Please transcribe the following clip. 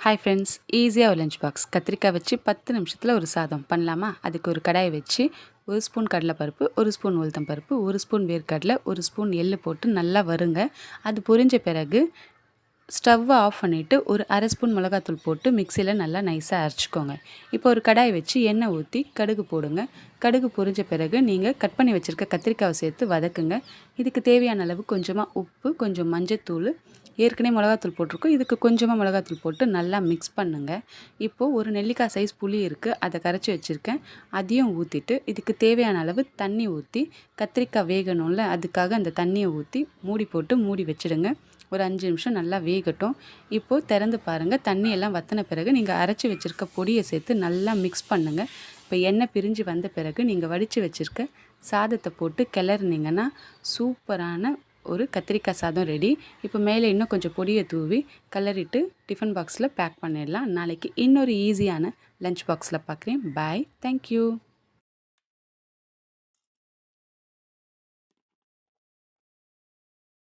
Hi friends, ஈஸியாக ஒரு lunch box கத்திரிக்காய் வச்சு 10 நிமிஷத்தில் ஒரு சாதம் பண்ணலாமா? அதுக்கு ஒரு கடாயை வச்சு 1 ஸ்பூன் கடலைப்பருப்பு, 1 ஸ்பூன் உளுத்தம் பருப்பு, 1 ஸ்பூன் வேர்க்கடலை, 1 ஸ்பூன் எள்ளு போட்டு நல்லா வறுங்க. அது பொரிஞ்ச பிறகு ஸ்டவ்வை ஆஃப் பண்ணிவிட்டு ஒரு அரை ஸ்பூன் மிளகாத்தூள் போட்டு மிக்சியில் நல்லா நைஸாக அரைச்சிக்கோங்க. இப்போ ஒரு கடாய் வச்சு எண்ணெய் ஊற்றி கடுகு போடுங்க. கடுகு பொரிஞ்ச பிறகு நீங்கள் கட் பண்ணி வச்சுருக்க கத்திரிக்காவை சேர்த்து வதக்குங்க. இதுக்கு தேவையான அளவு கொஞ்சமாக உப்பு, கொஞ்சம் மஞ்சத்தூள், ஏற்கனவே மிளகாத்தூள் போட்டிருக்கோம், இதுக்கு கொஞ்சமாக மிளகாத்தூள் போட்டு நல்லா மிக்ஸ் பண்ணுங்கள். இப்போது ஒரு நெல்லிக்காய் சைஸ் புளி இருக்குது, அதை கரைச்சி வச்சுருக்கேன், அதையும் ஊற்றிட்டு இதுக்கு தேவையான அளவு தண்ணி ஊற்றி கத்திரிக்காய் வேகணும்ல, அதுக்காக அந்த தண்ணியை ஊற்றி மூடி போட்டு மூடி வச்சுடுங்க. ஒரு 5 நிமிஷம் நல்லா வேகட்டும். இப்போது திறந்து பாருங்கள். தண்ணியெல்லாம் வற்றின பிறகு நீங்கள் அரைச்சி வச்சுருக்க பொடியை சேர்த்து நல்லா மிக்ஸ் பண்ணுங்கள். இப்போ எண்ணெய் பிரிஞ்சு வந்த பிறகு நீங்கள் வடித்து வச்சுருக்க சாதத்தை போட்டு கிளறினீங்கன்னா சூப்பரான ஒரு கத்திரிக்காய் சாதம் ரெடி. இப்போ மேலே இன்னும் கொஞ்சம் பொடியை தூவி கிளறிட்டு டிஃபன் பாக்ஸில் பேக் பண்ணிடலாம். நாளைக்கு இன்னொரு ஈஸியான லஞ்ச் பாக்ஸில் பார்க்குறேன். பாய். தேங்க்யூ.